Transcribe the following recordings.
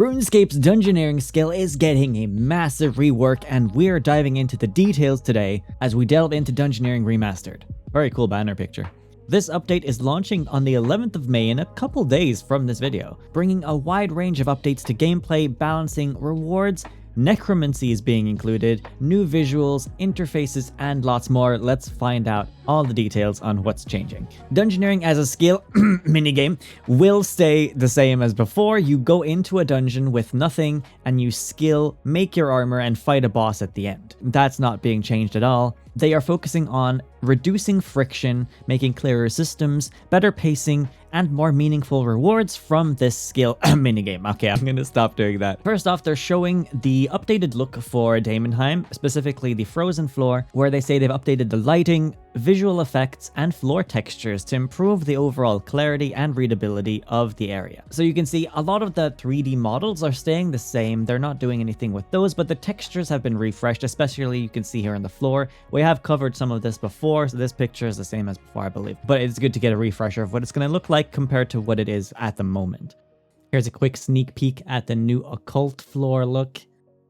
RuneScape's Dungeoneering skill is getting a massive rework, and we're diving into the details today as we delve into Dungeoneering Remastered. Very cool banner picture. This update is launching on the 11th of May in a couple days from this video, bringing a wide range of updates to gameplay, balancing rewards. Necromancy is being included, new visuals, interfaces, and lots more. Let's find out all the details on what's changing. Dungeoneering as a skill minigame will stay the same as before. You go into a dungeon with nothing and you skill, make your armor, and fight a boss at the end. That's not being changed at all. They are focusing on reducing friction, making clearer systems, better pacing, and more meaningful rewards from this skill minigame. Okay, I'm gonna stop doing that. First off, they're showing the updated look for Daemonheim, specifically the frozen floor, where they say they've updated the lighting, visual effects, and floor textures to improve the overall clarity and readability of the area. So you can see a lot of the 3D models are staying the same. They're not doing anything with those, but the textures have been refreshed, especially you can see here on the floor. We have covered some of this before, so this picture is the same as before, I believe. But it's good to get a refresher of what it's going to look like compared to what it is at the moment. Here's a quick sneak peek at the new occult floor look.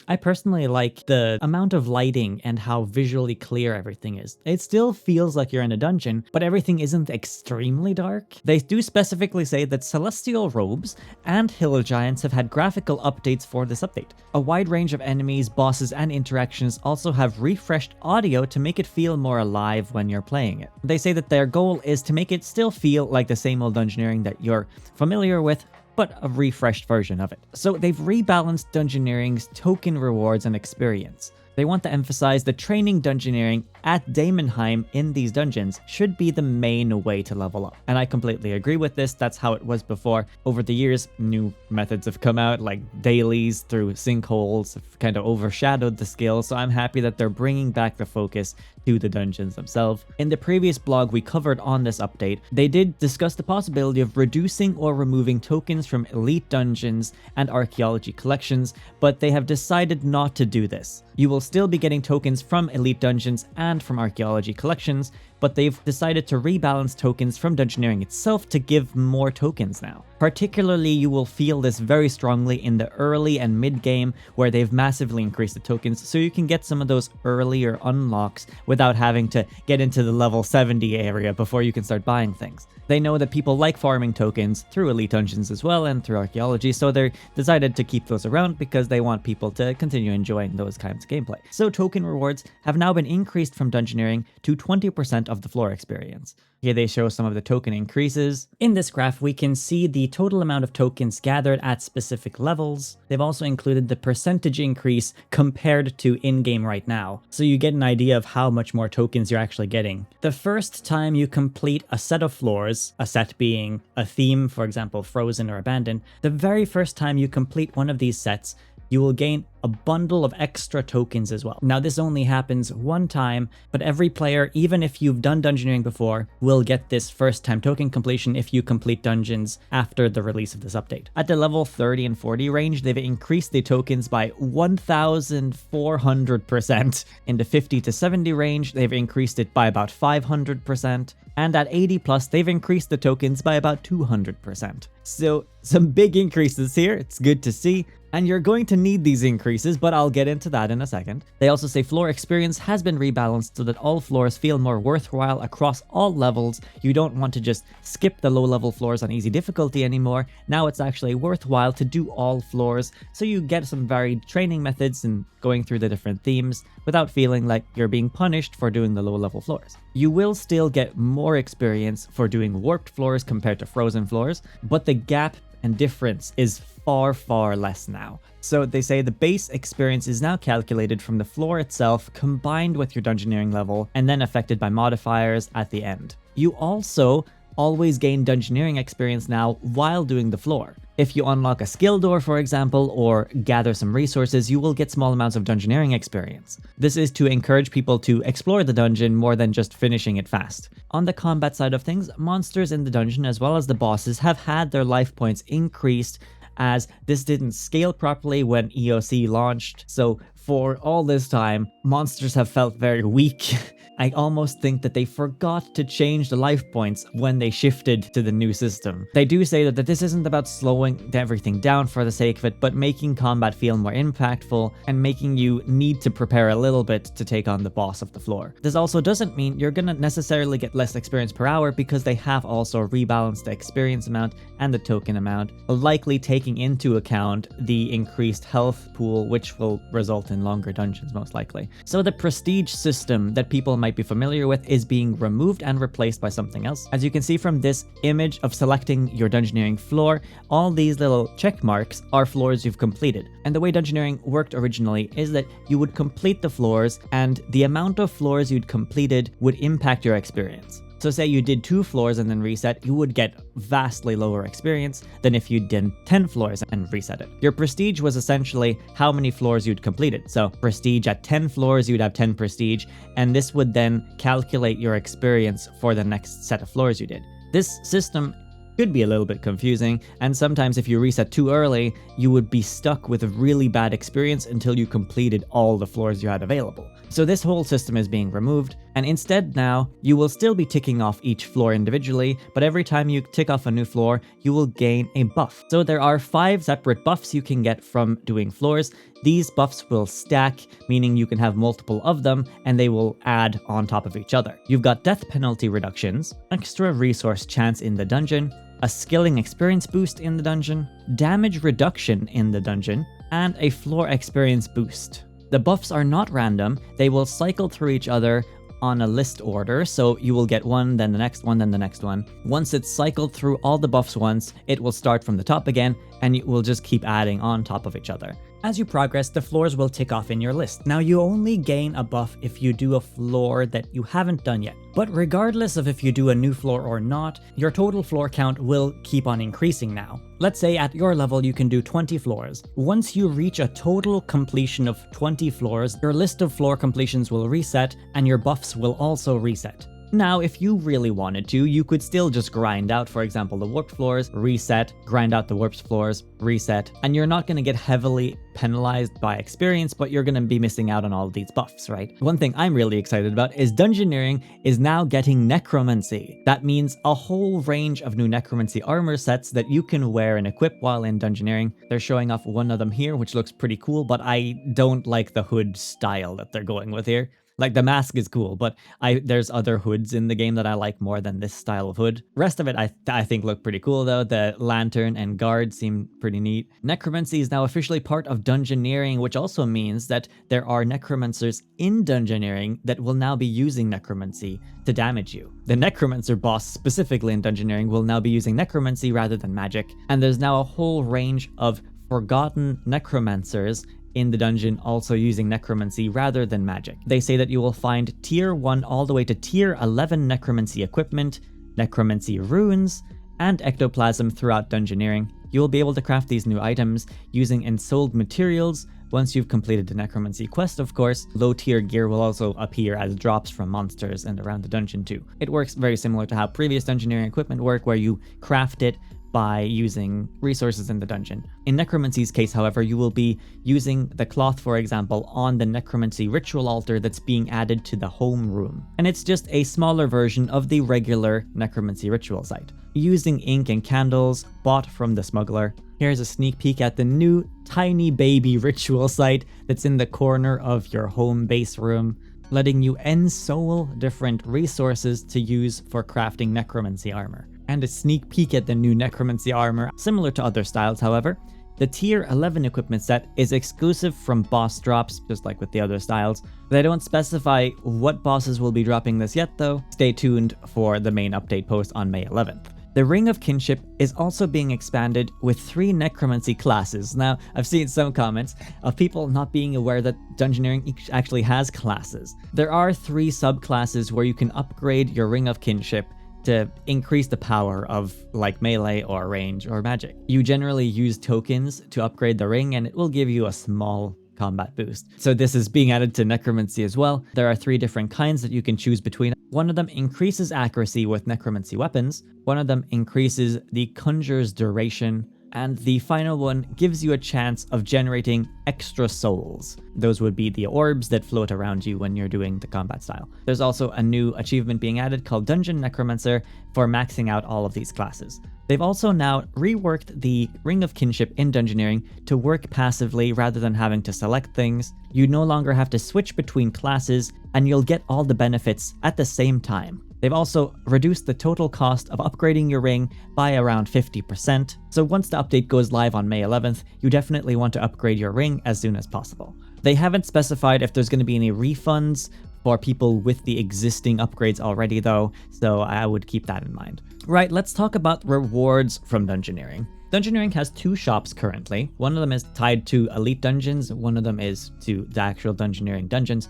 I personally like the amount of lighting and how visually clear everything is. It still feels like you're in a dungeon, but everything isn't extremely dark. They do specifically say that Celestial Robes and Hill Giants have had graphical updates for this update. A wide range of enemies, bosses, and interactions also have refreshed audio to make it feel more alive when you're playing it. They say that their goal is to make it still feel like the same old Dungeoneering that you're familiar with, but a refreshed version of it. So they've rebalanced Dungeoneering's token rewards and experience. They want to emphasize that training Dungeoneering at Daemonheim in these dungeons should be the main way to level up. And I completely agree with this. That's how it was before. Over the years, new methods have come out, like dailies through sinkholes have kind of overshadowed the skill, so I'm happy that they're bringing back the focus to the dungeons themselves. In the previous blog we covered on this update, they did discuss the possibility of reducing or removing tokens from elite dungeons and archaeology collections, but they have decided not to do this. You will still be getting tokens from elite dungeons and from archaeology collections, but they've decided to rebalance tokens from Dungeoneering itself to give more tokens now. Particularly, you will feel this very strongly in the early and mid game, where they've massively increased the tokens so you can get some of those earlier unlocks without having to get into the level 70 area before you can start buying things. They know that people like farming tokens through elite dungeons as well and through archaeology, so they decided to keep those around because they want people to continue enjoying those kinds of gameplay. So token rewards have now been increased from Dungeoneering to 20% of the floor experience. Here they show some of the token increases. In this graph, we can see the total amount of tokens gathered at specific levels. They've also included the percentage increase compared to in-game right now, so you get an idea of how much more tokens you're actually getting. The first time you complete a set of floors, a set being a theme, for example, Frozen or Abandoned, the very first time you complete one of these sets, you will gain a bundle of extra tokens as well. Now this only happens one time, but every player, even if you've done Dungeoneering before, will get this first time token completion if you complete dungeons after the release of this update. At the level 30 and 40 range, they've increased the tokens by 1,400%. In the 50 to 70 range, they've increased it by about 500%. And at 80 plus, they've increased the tokens by about 200%. So some big increases here, it's good to see. And you're going to need these increases, but I'll get into that in a second. They also say floor experience has been rebalanced so that all floors feel more worthwhile across all levels. You don't want to just skip the low level floors on easy difficulty anymore. Now it's actually worthwhile to do all floors, so you get some varied training methods and going through the different themes without feeling like you're being punished for doing the low level floors. You will still get more experience for doing warped floors compared to frozen floors, but the gap and difference is far less now. So they say the base experience is now calculated from the floor itself combined with your Dungeoneering level and then affected by modifiers at the end. You also always gain Dungeoneering experience now while doing the floor. If you unlock a skill door, for example, or gather some resources, you will get small amounts of Dungeoneering experience. This is to encourage people to explore the dungeon more than just finishing it fast. On the combat side of things, monsters in the dungeon as well as the bosses have had their life points increased, as this didn't scale properly when EOC launched, so for all this time, monsters have felt very weak I almost think that they forgot to change the life points when they shifted to the new system. They do say that this isn't about slowing everything down for the sake of it, but making combat feel more impactful and making you need to prepare a little bit to take on the boss of the floor. This also doesn't mean you're gonna necessarily get less experience per hour, because they have also rebalanced the experience amount and the token amount, likely taking into account the increased health pool, which will result in longer dungeons most likely. So the prestige system that people might be familiar with is being removed and replaced by something else. As you can see from this image of selecting your Dungeoneering floor, all these little check marks are floors you've completed. And the way Dungeoneering worked originally is that you would complete the floors, and the amount of floors you'd completed would impact your experience. So say you did 2 floors and then reset, you would get vastly lower experience than if you did 10 floors and reset it. Your prestige was essentially how many floors you'd completed. So prestige at 10 floors, you'd have 10 prestige, and this would then calculate your experience for the next set of floors you did. This system could be a little bit confusing, and sometimes if you reset too early, you would be stuck with a really bad experience until you completed all the floors you had available. So this whole system is being removed, and instead now, you will still be ticking off each floor individually, but every time you tick off a new floor, you will gain a buff. So there are 5 separate buffs you can get from doing floors. These buffs will stack, meaning you can have multiple of them, and they will add on top of each other. You've got death penalty reductions, extra resource chance in the dungeon, a skilling experience boost in the dungeon, damage reduction in the dungeon, and a floor experience boost. The buffs are not random, they will cycle through each other on a list order, so you will get one, then the next one, then the next one. Once it's cycled through all the buffs once, it will start from the top again, and it will just keep adding on top of each other. As you progress, the floors will tick off in your list. Now, you only gain a buff if you do a floor that you haven't done yet. But regardless of if you do a new floor or not, your total floor count will keep on increasing now. Let's say at your level you can do 20 floors. Once you reach a total completion of 20 floors, your list of floor completions will reset, and your buffs will also reset. Now, if you really wanted to, you could still just grind out, for example, the warped floors, reset, grind out the warped floors, reset, and you're not going to get heavily penalized by experience, but you're going to be missing out on all of these buffs, right? One thing I'm really excited about is Dungeoneering is now getting Necromancy. That means a whole range of new Necromancy armor sets that you can wear and equip while in Dungeoneering. They're showing off one of them here, which looks pretty cool, but I don't like the hood style that they're going with here. Like, the mask is cool, but there's other hoods in the game that I like more than this style of hood. Rest of it I think look pretty cool though. The lantern and guard seem pretty neat. Necromancy is now officially part of Dungeoneering, which also means that there are necromancers in Dungeoneering that will now be using necromancy to damage you. The necromancer boss specifically in Dungeoneering will now be using necromancy rather than magic, and there's now a whole range of forgotten necromancers in the dungeon also using necromancy rather than magic. They say that you will find tier 1 all the way to tier 11 necromancy equipment, necromancy runes, and ectoplasm throughout Dungeoneering. You will be able to craft these new items using ensouled materials once you've completed the necromancy quest, of course. Low tier gear will also appear as drops from monsters and around the dungeon too. It works very similar to how previous Dungeoneering equipment work, where you craft it by using resources in the dungeon. In Necromancy's case, however, you will be using the cloth, for example, on the Necromancy ritual altar that's being added to the home room. And it's just a smaller version of the regular Necromancy ritual site, using ink and candles bought from the Smuggler. Here's a sneak peek at the new tiny baby ritual site that's in the corner of your home base room, letting you ensoul different resources to use for crafting necromancy armor. And a sneak peek at the new necromancy armor. Similar to other styles, however, the tier 11 equipment set is exclusive from boss drops, just like with the other styles. They don't specify what bosses will be dropping this yet though. Stay tuned for the main update post on May 11th. The Ring of Kinship is also being expanded with 3 necromancy classes. Now, I've seen some comments of people not being aware that Dungeoneering actually has classes. There are 3 subclasses where you can upgrade your Ring of Kinship to increase the power of like melee or range or magic. You generally use tokens to upgrade the ring, and it will give you a small combat boost. So this is being added to necromancy as well. There are 3 different kinds that you can choose between. One of them increases accuracy with necromancy weapons. One of them increases the conjure's duration. And the final one gives you a chance of generating extra souls. Those would be the orbs that float around you when you're doing the combat style. There's also a new achievement being added called Dungeon Necromancer for maxing out all of these classes. They've also now reworked the Ring of Kinship in Dungeoneering to work passively rather than having to select things. You no longer have to switch between classes, and you'll get all the benefits at the same time. They've also reduced the total cost of upgrading your ring by around 50%, so once the update goes live on May 11th, you definitely want to upgrade your ring as soon as possible. They haven't specified if there's going to be any refunds for people with the existing upgrades already though, so I would keep that in mind. Right, let's talk about rewards from Dungeoneering. Dungeoneering has two shops currently. One of them is tied to Elite Dungeons, one of them is to the actual Dungeoneering dungeons.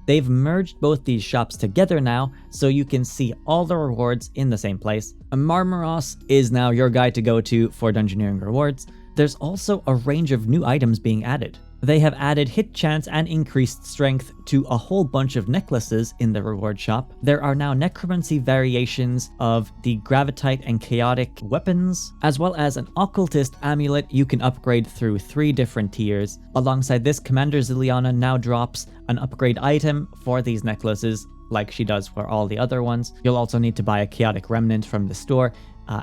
They've merged both these shops together now, so you can see all the rewards in the same place. Marmaros is now your guide to go to for Dungeoneering rewards. There's also a range of new items being added. They have added hit chance and increased strength to a whole bunch of necklaces in the reward shop. There are now necromancy variations of the gravitite and chaotic weapons, as well as an occultist amulet you can upgrade through 3 different tiers. Alongside this, Commander Ziliana now drops an upgrade item for these necklaces, like she does for all the other ones. You'll also need to buy a chaotic remnant from the store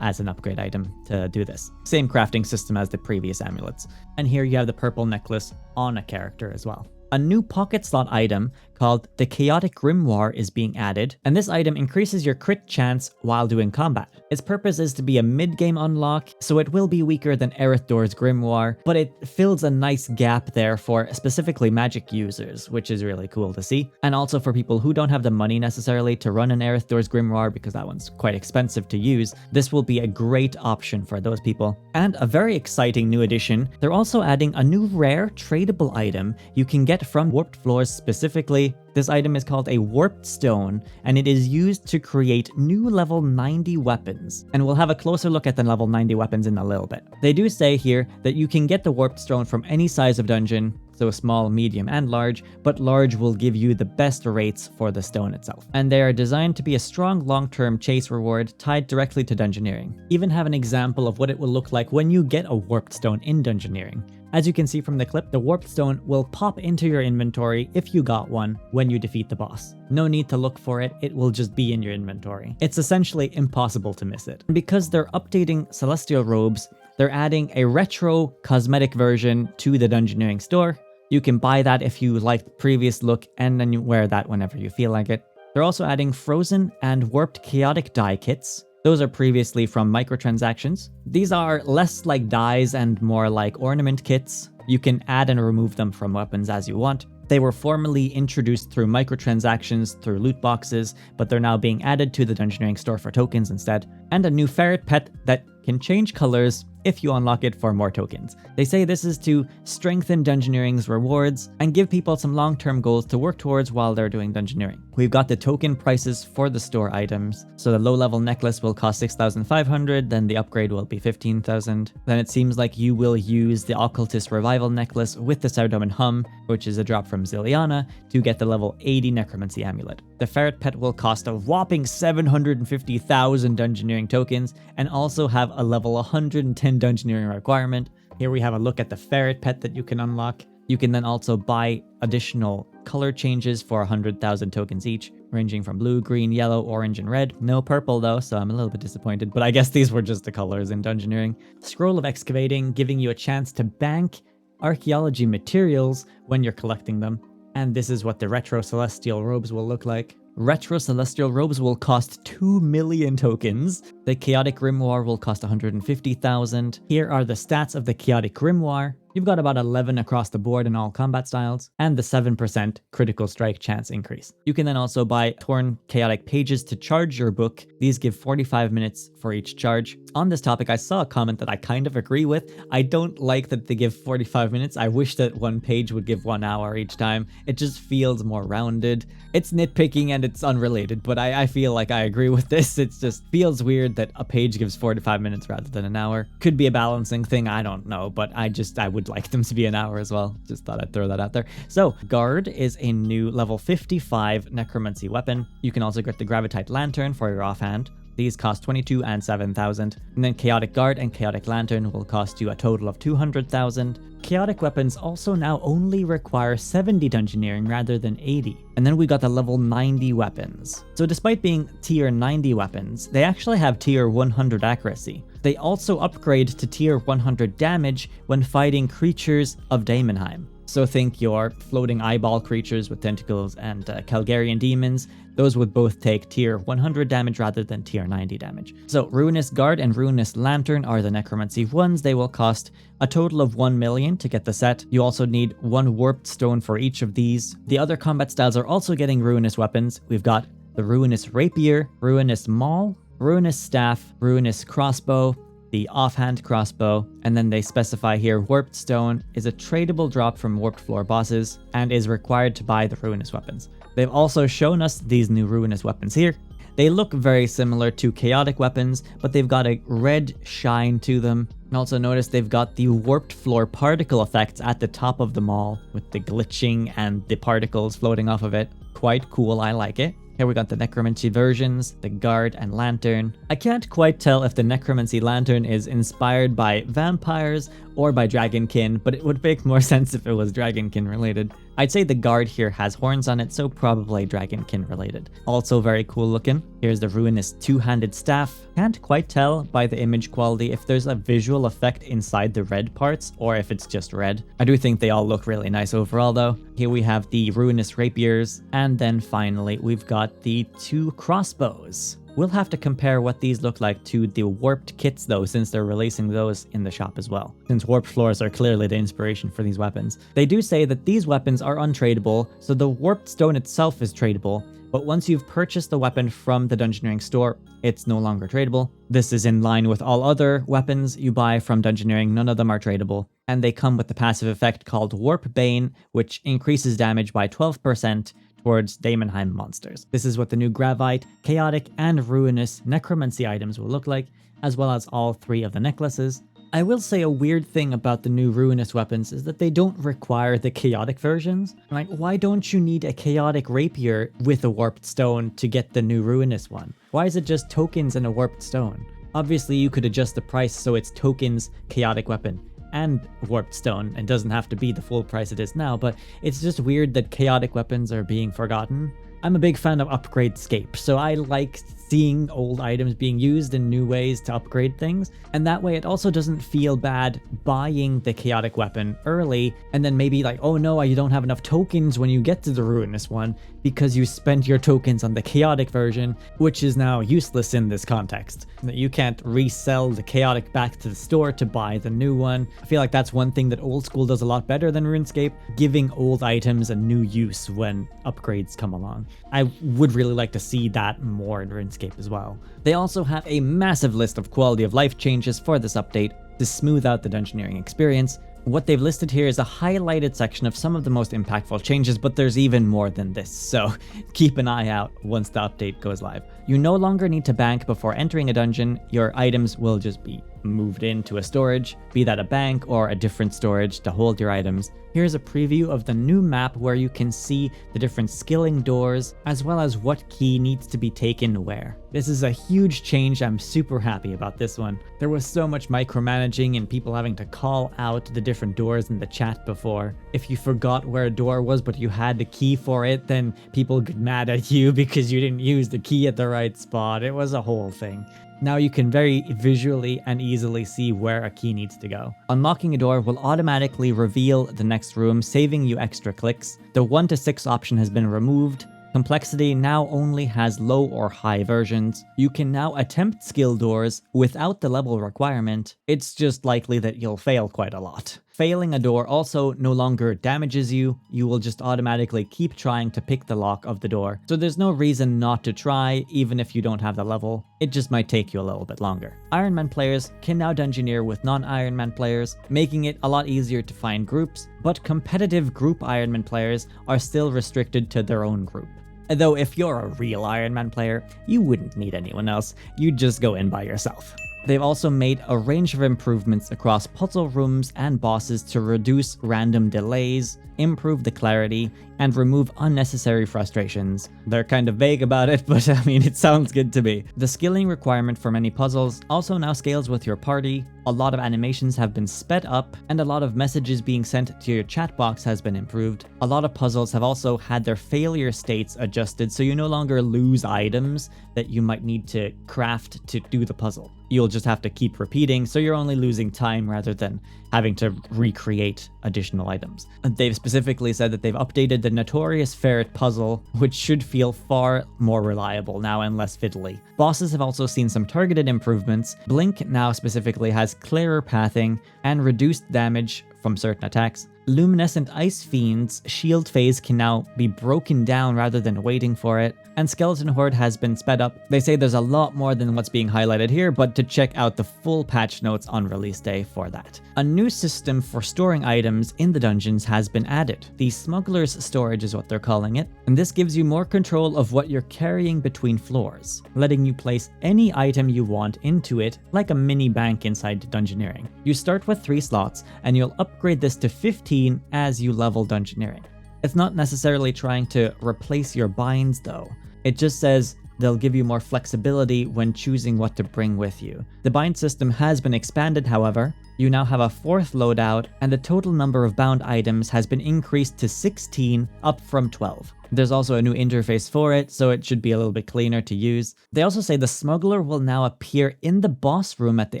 as an upgrade item to do this. Same crafting system as the previous amulets. And here you have the purple necklace on a character as well. A new pocket slot item called the Chaotic Grimoire is being added, and this item increases your crit chance while doing combat. Its purpose is to be a mid-game unlock, so it will be weaker than Erethdor's Grimoire, but it fills a nice gap there for specifically magic users, which is really cool to see. And also for people who don't have the money necessarily to run an Erethdor's Grimoire, because that one's quite expensive to use, this will be a great option for those people. And a very exciting new addition, they're also adding a new rare tradable item you can get from Warped Floors specifically. This item is called a Warped Stone, and it is used to create new level 90 weapons. And we'll have a closer look at the level 90 weapons in a little bit. They do say here that you can get the Warped Stone from any size of dungeon, so small, medium, and large, but large will give you the best rates for the stone itself. And they are designed to be a strong long-term chase reward tied directly to Dungeoneering. Even have an example of what it will look like when you get a Warped Stone in Dungeoneering. As you can see from the clip, the Warped Stone will pop into your inventory if you got one when you defeat the boss. No need to look for it, it will just be in your inventory. It's essentially impossible to miss it. Because they're updating Celestial Robes, they're adding a retro cosmetic version to the Dungeoneering store. You can buy that if you like the previous look, and then you wear that whenever you feel like it. They're also adding frozen and warped chaotic dye kits. Those are previously from microtransactions. These are less like dyes and more like ornament kits. You can add and remove them from weapons as you want. They were formerly introduced through microtransactions, through loot boxes, but they're now being added to the Dungeoneering store for tokens instead. And a new ferret pet that can change colors if you unlock it for more tokens. They say this is to strengthen Dungeoneering's rewards and give people some long-term goals to work towards while they're doing Dungeoneering. We've got the token prices for the store items. So the low-level necklace will cost 6,500, then the upgrade will be 15,000. Then it seems like you will use the Occultist Revival necklace with the Sardom and Hum, which is a drop from Ziliana, to get the level 80 Necromancy amulet. The ferret pet will cost a whopping 750,000 Dungeoneering tokens and also have a level 110 Dungeoneering requirement. Here we have a look at the ferret pet that you can unlock. You can then also buy additional color changes for 100,000 tokens each, ranging from blue, green, yellow, orange, and red. No purple though, so I'm a little bit disappointed, but I guess these were just the colors in Dungeoneering. Scroll of Excavating, giving you a chance to bank archaeology materials when you're collecting them. And this is what the Retro Celestial Robes will look like. Retro Celestial Robes will cost 2 million tokens. The Chaotic Grimoire will cost 150,000. Here are the stats of the Chaotic Grimoire. You've got about 11 across the board in all combat styles, and the 7% critical strike chance increase. You can then also buy Torn Chaotic Pages to charge your book. These give 45 minutes for each charge. On this topic, I saw a comment that I kind of agree with. I don't like that they give 45 minutes. I wish that one page would give 1 hour each time. It just feels more rounded. It's nitpicking and it's unrelated, but I feel like I agree with this. It just feels weird that a page gives 45 minutes rather than an hour. Could be a balancing thing, I don't know, but I would like them to be an hour as well. Just thought I'd throw that out there. So, Guard is a new level 55 Necromancy weapon. You can also get the Gravitite Lantern for your offhand. These cost 22 and 7,000. And then Chaotic Guard and Chaotic Lantern will cost you a total of 200,000. Chaotic weapons also now only require 70 Dungeoneering rather than 80. And then we got the level 90 weapons. So despite being tier 90 weapons, they actually have tier 100 accuracy. They also upgrade to tier 100 damage when fighting creatures of Daemonheim. So think your floating eyeball creatures with tentacles and Calgarian demons. Those would both take tier 100 damage rather than tier 90 damage. So Ruinous Guard and Ruinous Lantern are the Necromancy ones. They will cost a total of 1 million to get the set. You also need 1 warped stone for each of these. The other combat styles are also getting Ruinous weapons. We've got the Ruinous Rapier, Ruinous Maul, Ruinous Staff, Ruinous Crossbow, the offhand crossbow, and then they specify here warped stone is a tradable drop from warped floor bosses and is required to buy the ruinous weapons. They've also shown us these new ruinous weapons here. They look very similar to chaotic weapons, but they've got a red shine to them. And also notice they've got the warped floor particle effects at the top of them all, with the glitching and the particles floating off of it. Quite cool, I like it. Here we got the Necromancy versions, the Guard and Lantern. I can't quite tell if the Necromancy Lantern is inspired by vampires or by Dragonkin, but it would make more sense if it was Dragonkin related. I'd say the Guard here has horns on it, so probably Dragonkin related. Also very cool looking. Here's the Ruinous two-handed staff. Can't quite tell by the image quality if there's a visual effect inside the red parts or if it's just red. I do think they all look really nice overall though. Here we have the Ruinous Rapiers, and then finally we've got the 2 crossbows. We'll have to compare what these look like to the warped kits though, since they're releasing those in the shop as well, since warped floors are clearly the inspiration for these weapons. They do say that these weapons are untradeable, so the warped stone itself is tradable, but once you've purchased the weapon from the Dungeoneering store, it's no longer tradable. This is in line with all other weapons you buy from Dungeoneering, none of them are tradable, and they come with the passive effect called Warp Bane, which increases damage by 12% towards Daemonheim monsters. This is what the new Gravite, Chaotic, and Ruinous Necromancy items will look like, as well as all 3 of the necklaces. I will say a weird thing about the new Ruinous weapons is that they don't require the Chaotic versions. Like, why don't you need a Chaotic Rapier with a Warped Stone to get the new Ruinous one? Why is it just tokens and a Warped Stone? Obviously, you could adjust the price so it's tokens, Chaotic Weapon, and Warped Stone, and doesn't have to be the full price it is now, but it's just weird that chaotic weapons are being forgotten. I'm a big fan of RuneScape, so I like seeing old items being used in new ways to upgrade things, and that way it also doesn't feel bad buying the chaotic weapon early and then maybe like, oh no, you don't have enough tokens when you get to the ruinous one because you spent your tokens on the chaotic version, which is now useless in this context. That you can't resell the chaotic back to the store to buy the new one. I feel like that's one thing that old school does a lot better than RuneScape, giving old items a new use when upgrades come along. I would really like to see that more in RuneScape as well. They also have a massive list of quality of life changes for this update to smooth out the Dungeoneering experience. What they've listed here is a highlighted section of some of the most impactful changes, but there's even more than this, so keep an eye out once the update goes live. You no longer need to bank before entering a dungeon. Your items will just be moved into a storage, be that a bank or a different storage to hold your items. Here's a preview of the new map where you can see the different skilling doors, as well as what key needs to be taken where. This is a huge change. I'm super happy about this one. There was so much micromanaging and people having to call out the different doors in the chat before. If you forgot where a door was but you had the key for it, then people get mad at you because you didn't use the key at the right spot. It was a whole thing. Now you can very visually and easily see where a key needs to go. Unlocking a door will automatically reveal the next room, saving you extra clicks. The 1 to 6 option has been removed. Complexity now only has low or high versions. You can now attempt skill doors without the level requirement. It's just likely that you'll fail quite a lot. Failing a door also no longer damages you. You will just automatically keep trying to pick the lock of the door. So there's no reason not to try, even if you don't have the level. It just might take you a little bit longer. Iron Man players can now Dungeoneer with non-Iron Man players, making it a lot easier to find groups, but competitive group Iron Man players are still restricted to their own group. Though if you're a real Iron Man player, you wouldn't need anyone else, you'd just go in by yourself. They've also made a range of improvements across puzzle rooms and bosses to reduce random delays, improve the clarity, and remove unnecessary frustrations. They're kind of vague about it, but I mean, it sounds good to me. The skilling requirement for many puzzles also now scales with your party, a lot of animations have been sped up, and a lot of messages being sent to your chat box has been improved. A lot of puzzles have also had their failure states adjusted, so you no longer lose items that you might need to craft to do the puzzle. You'll just have to keep repeating, so you're only losing time rather than having to recreate additional items. They've specifically said that they've updated the notorious ferret puzzle, which should feel far more reliable now and less fiddly. Bosses have also seen some targeted improvements. Blink now specifically has clearer pathing and reduced damage from certain attacks. Luminescent Ice Fiend's shield phase can now be broken down rather than waiting for it, and Skeleton Horde has been sped up. They say there's a lot more than what's being highlighted here, but to check out the full patch notes on release day for that. A new system for storing items in the dungeons has been added. The Smuggler's Storage is what they're calling it, and this gives you more control of what you're carrying between floors, letting you place any item you want into it like a mini bank inside Dungeoneering. You start with 3 slots, and you'll upgrade this to 15 as you level Dungeoneering. It's not necessarily trying to replace your binds though. It just says they'll give you more flexibility when choosing what to bring with you. The bind system has been expanded, however. You now have a 4th loadout, and the total number of bound items has been increased to 16, up from 12. There's also a new interface for it, so it should be a little bit cleaner to use. They also say the Smuggler will now appear in the boss room at the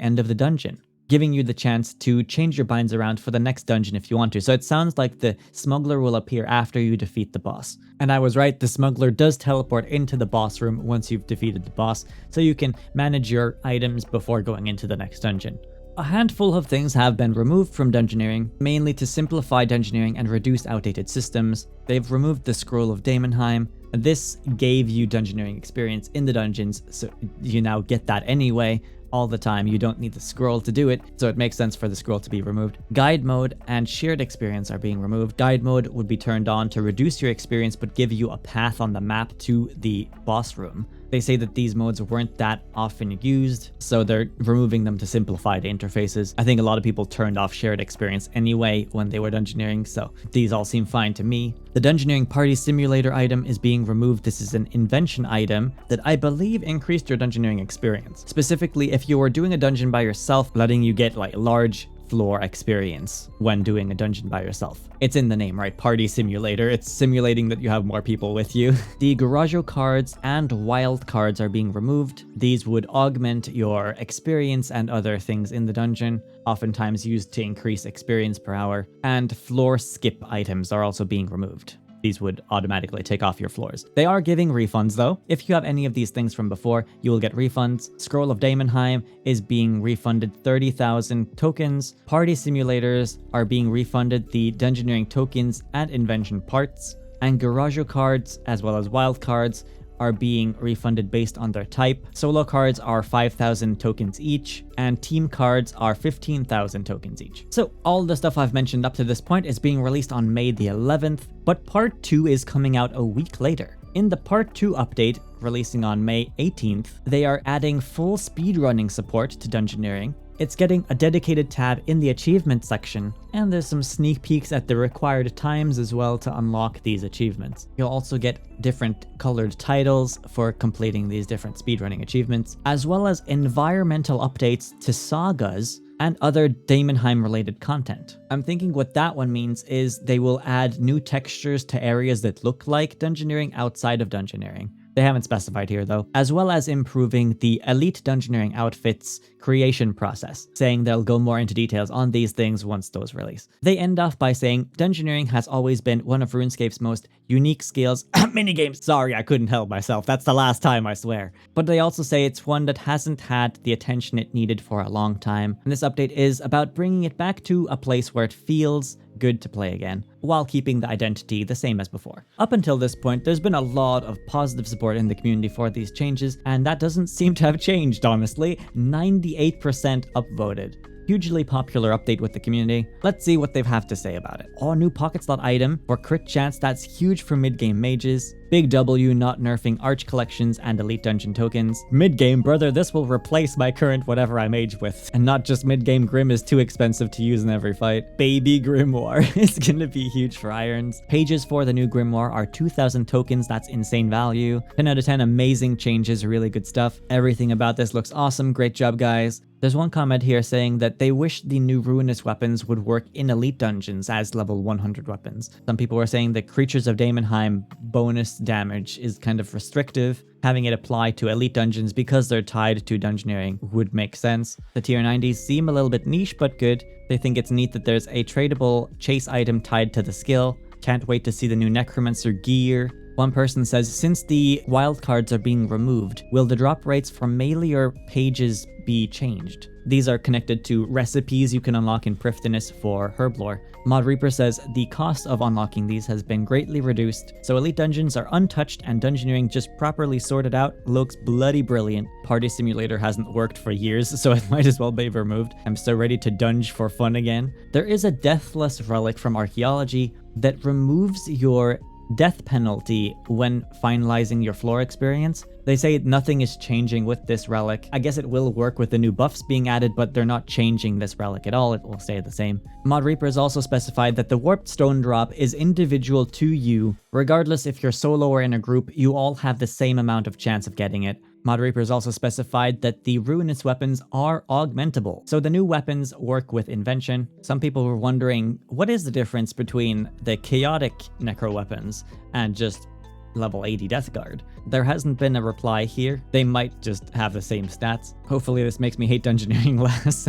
end of the dungeon, giving you the chance to change your binds around for the next dungeon if you want to. So it sounds like the Smuggler will appear after you defeat the boss. And I was right, the Smuggler does teleport into the boss room once you've defeated the boss, so you can manage your items before going into the next dungeon. A handful of things have been removed from Dungeoneering, mainly to simplify Dungeoneering and reduce outdated systems. They've removed the Scroll of Daemonheim. This gave you Dungeoneering experience in the dungeons, so you now get that anyway, all the time. You don't need the scroll to do it, so it makes sense for the scroll to be removed. Guide mode and shared experience are being removed. Guide mode would be turned on to reduce your experience but give you a path on the map to the boss room. They say that these modes weren't that often used, so they're removing them to simplify the interfaces. I think a lot of people turned off shared experience anyway when they were Dungeoneering, so these all seem fine to me. The Dungeoneering Party Simulator item is being removed. This is an invention item that I believe increased your Dungeoneering experience. Specifically, if you were doing a dungeon by yourself, letting you get like large floor experience when doing a dungeon by yourself. It's in the name, right? Party Simulator. It's simulating that you have more people with you. The Garaggio cards and wild cards are being removed. These would augment your experience and other things in the dungeon, oftentimes used to increase experience per hour. And floor skip items are also being removed. These would automatically take off your floors. They are giving refunds though. If you have any of these things from before, you will get refunds. Scroll of Daemonheim is being refunded 30,000 tokens. Party simulators are being refunded the Dungeoneering tokens and invention parts. And Garaggio cards, as well as wild cards, are being refunded based on their type. Solo cards are 5,000 tokens each, and team cards are 15,000 tokens each. So all the stuff I've mentioned up to this point is being released on May the 11th, but part 2 is coming out a week later. In the part 2 update, releasing on May 18th, they are adding full speedrunning support to Dungeoneering. It's getting a dedicated tab in the achievement section, and there's some sneak peeks at the required times as well to unlock these achievements. You'll also get different colored titles for completing these different speedrunning achievements, as well as environmental updates to sagas and other Daemonheim related content. I'm thinking what that one means is they will add new textures to areas that look like Dungeoneering outside of Dungeoneering. They haven't specified here though, as well as improving the Elite Dungeoneering outfits creation process, saying they'll go more into details on these things once those release. They end off by saying Dungeoneering has always been one of RuneScape's most unique skills. Minigames! Sorry, I couldn't help myself. That's the last time, I swear. But they also say it's one that hasn't had the attention it needed for a long time. And this update is about bringing it back to a place where it feels good to play again, while keeping the identity the same as before. Up until this point, there's been a lot of positive support in the community for these changes, and that doesn't seem to have changed, honestly. 98% upvoted. Hugely popular update with the community. Let's see what they have to say about it. Oh, new pocket slot item for crit chance, that's huge for mid-game mages. Big W not nerfing Arch collections and Elite Dungeon tokens. Mid-game, brother, this will replace my current whatever I mage with. And not just mid-game, Grim is too expensive to use in every fight. Baby Grimoire is gonna be huge for irons. Pages for the new Grimoire are 2,000 tokens, that's insane value. 10 out of 10, amazing changes, really good stuff. Everything about this looks awesome, great job guys. There's one comment here saying that they wish the new Ruinous weapons would work in Elite Dungeons as level 100 weapons. Some people were saying that Creatures of Daemonheim bonus damage is kind of restrictive. Having it apply to Elite Dungeons because they're tied to Dungeoneering would make sense. The tier 90s seem a little bit niche but good. They think it's neat that there's a tradable chase item tied to the skill. Can't wait to see the new Necromancer gear. One person says, since the wildcards are being removed, will the drop rates for melee or pages be changed? These are connected to recipes you can unlock in Prifddinas for Herblore. Mod Reaper says, the cost of unlocking these has been greatly reduced, so Elite Dungeons are untouched and Dungeoneering just properly sorted out looks bloody brilliant. Party Simulator hasn't worked for years, so it might as well be removed. I'm so ready to dunge for fun again. There is a Deathless relic from Archaeology that removes your death penalty when finalizing your floor experience. They say nothing is changing with this relic. I guess it will work with the new buffs being added, but they're not changing this relic at all. It will stay the same. Mod Reaper has also specified that the warped stone drop is individual to you. Regardless if you're solo or in a group, you all have the same amount of chance of getting it. Mod Reaper has also specified that the Ruinous weapons are augmentable, so the new weapons work with invention. Some people were wondering, what is the difference between the chaotic necro weapons and just level 80 Death Guard? There hasn't been a reply here. They might just have the same stats. Hopefully this makes me hate Dungeoneering less.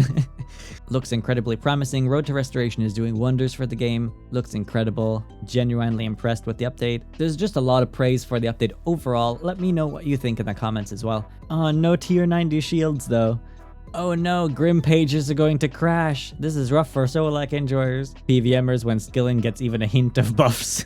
Looks incredibly promising. Road to Restoration is doing wonders for the game. Looks incredible. Genuinely impressed with the update. There's just a lot of praise for the update overall. Let me know what you think in the comments as well. Oh, no tier 90 shields though. Oh no, Grim pages are going to crash. This is rough for Solak enjoyers. PVMers when skilling gets even a hint of buffs.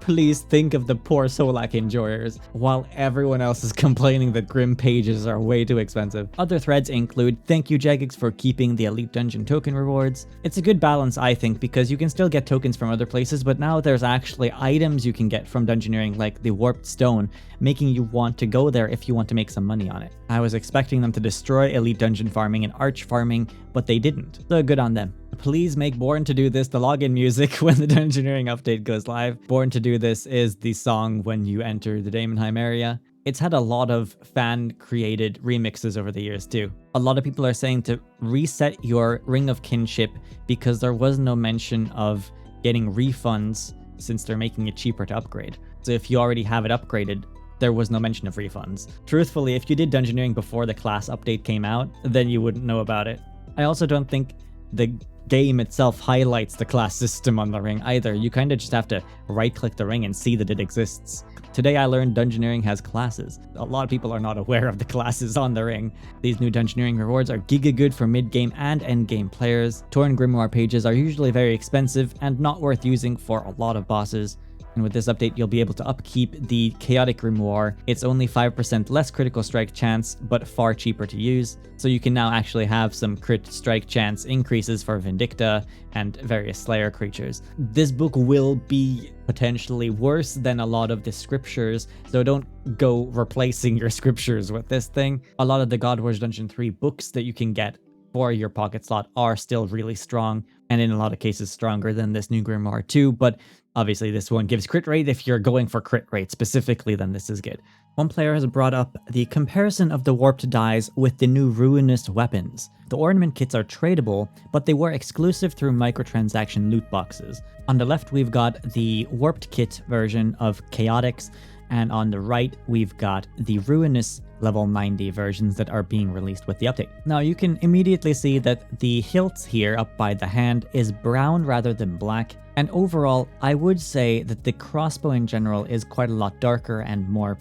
Please think of the poor Solak enjoyers, while everyone else is complaining that Grim pages are way too expensive. Other threads include, thank you Jagex for keeping the Elite Dungeon token rewards. It's a good balance I think, because you can still get tokens from other places, but now there's actually items you can get from Dungeoneering like the Warped Stone, making you want to go there if you want to make some money on it. I was expecting them to destroy Elite Dungeon farming and Arch farming, but they didn't, so good on them. Please make Born to Do This the login music when the Dungeoneering update goes live. Born to Do This is the song when you enter the Daemonheim area. It's had a lot of fan-created remixes over the years too. A lot of people are saying to reset your Ring of Kinship because there was no mention of getting refunds since they're making it cheaper to upgrade. So if you already have it upgraded, there was no mention of refunds. Truthfully, if you did Dungeoneering before the class update came out, then you wouldn't know about it. I also don't think the game itself highlights the class system on the ring either. You kind of just have to right-click the ring and see that it exists. Today I learned Dungeoneering has classes. A lot of people are not aware of the classes on the ring. These new Dungeoneering rewards are giga good for mid-game and end-game players. Torn Grimoire pages are usually very expensive and not worth using for a lot of bosses. And with this update, you'll be able to upkeep the Chaotic Grimoire. It's only 5% less critical strike chance, but far cheaper to use. So you can now actually have some crit strike chance increases for Vindicta and various Slayer creatures. This book will be potentially worse than a lot of the scriptures, so don't go replacing your scriptures with this thing. A lot of the God Wars Dungeon 3 books that you can get for your pocket slot are still really strong, and in a lot of cases stronger than this new Grimoire 2, but obviously this one gives crit rate. If you're going for crit rate specifically, then this is good. One player has brought up the comparison of the warped dies with the new Ruinous weapons. The ornament kits are tradable, but they were exclusive through microtransaction loot boxes. On the left we've got the warped kit version of Chaotix, and on the right we've got the Ruinous level 90 versions that are being released with the update. Now you can immediately see that the hilt here up by the hand is brown rather than black, and overall I would say that the crossbow in general is quite a lot darker and more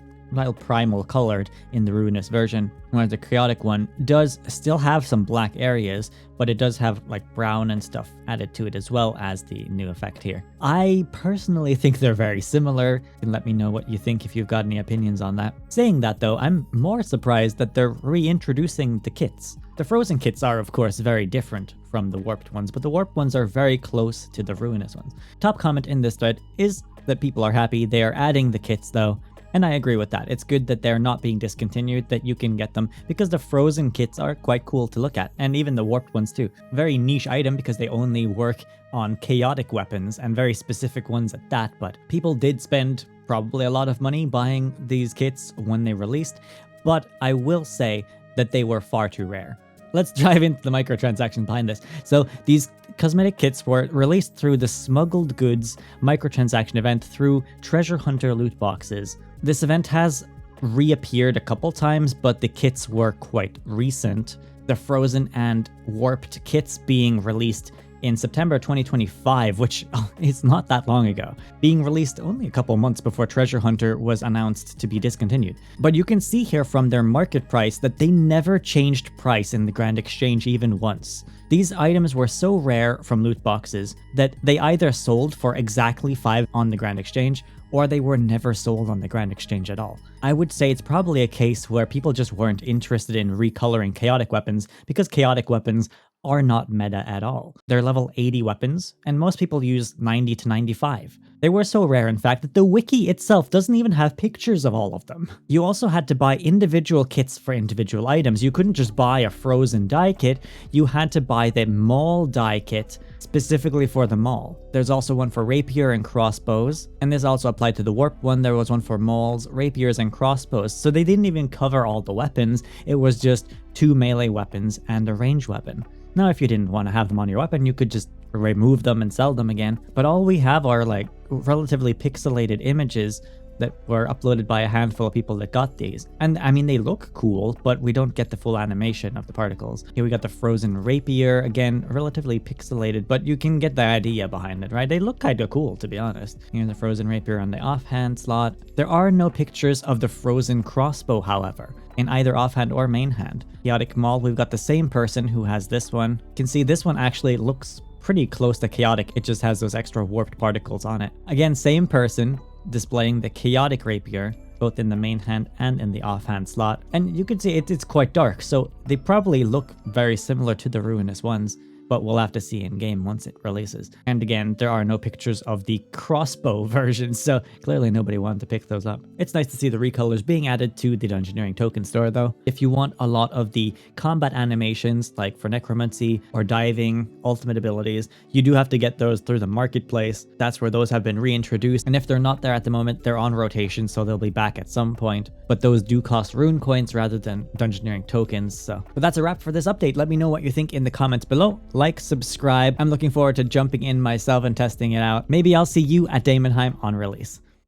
primal colored in the Ruinous version, whereas the Chaotic one does still have some black areas, but it does have like brown and stuff added to it as well as the new effect here. I personally think they're very similar. You can let me know what you think if you've got any opinions on that. Saying that though, I'm more surprised that they're reintroducing the kits. The frozen kits are of course very different from the warped ones, but the warped ones are very close to the Ruinous ones. Top comment in this thread is that people are happy they are adding the kits though. And I agree with that. It's good that they're not being discontinued, that you can get them, because the frozen kits are quite cool to look at, and even the warped ones too. Very niche item because they only work on chaotic weapons, and very specific ones at that, but people did spend probably a lot of money buying these kits when they released, but I will say that they were far too rare. Let's dive into the microtransactions behind this. So these cosmetic kits were released through the Smuggled Goods microtransaction event through Treasure Hunter loot boxes. This event has reappeared a couple times, but the kits were quite recent. The frozen and warped kits being released in September 2025, which is not that long ago, being released only a couple months before Treasure Hunter was announced to be discontinued. But you can see here from their market price that they never changed price in the Grand Exchange even once. These items were so rare from loot boxes that they either sold for exactly 5 on the Grand Exchange, or they were never sold on the Grand Exchange at all. I would say it's probably a case where people just weren't interested in recoloring chaotic weapons, because chaotic weapons are not meta at all. They're level 80 weapons, and most people use 90 to 95. They were so rare, in fact, that the wiki itself doesn't even have pictures of all of them. You also had to buy individual kits for individual items. You couldn't just buy a frozen die kit, you had to buy the Maul die kit specifically for the Maul. There's also one for rapier and crossbows, and this also applied to the warp one. There was one for mauls, rapiers, and crossbows, so they didn't even cover all the weapons. It was just 2 melee weapons and a range weapon. Now, if you didn't want to have them on your weapon, you could just remove them and sell them again. But all we have are like relatively pixelated images that were uploaded by a handful of people that got these. And I mean, they look cool, but we don't get the full animation of the particles. Here we got the frozen rapier, again, relatively pixelated, but you can get the idea behind it, right? They look kind of cool, to be honest. Here's the frozen rapier on the offhand slot. There are no pictures of the frozen crossbow, however, in either offhand or main hand. Chaotic Maul, we've got the same person who has this one. You can see this one actually looks pretty close to chaotic. It just has those extra warped particles on it. Again, same person, displaying the chaotic rapier, both in the main hand and in the offhand slot. And you can see it's quite dark, so they probably look very similar to the Ruinous ones, but we'll have to see in game once it releases. And again, there are no pictures of the crossbow version, so clearly nobody wanted to pick those up. It's nice to see the recolors being added to the Dungeoneering token store though. If you want a lot of the combat animations, like for Necromancy or diving, ultimate abilities, you do have to get those through the marketplace. That's where those have been reintroduced, and if they're not there at the moment, they're on rotation, so they'll be back at some point. But those do cost rune coins rather than Dungeoneering tokens, so. But that's a wrap for this update. Let me know what you think in the comments below. Like, subscribe. I'm looking forward to jumping in myself and testing it out. Maybe I'll see you at Daemonheim on release.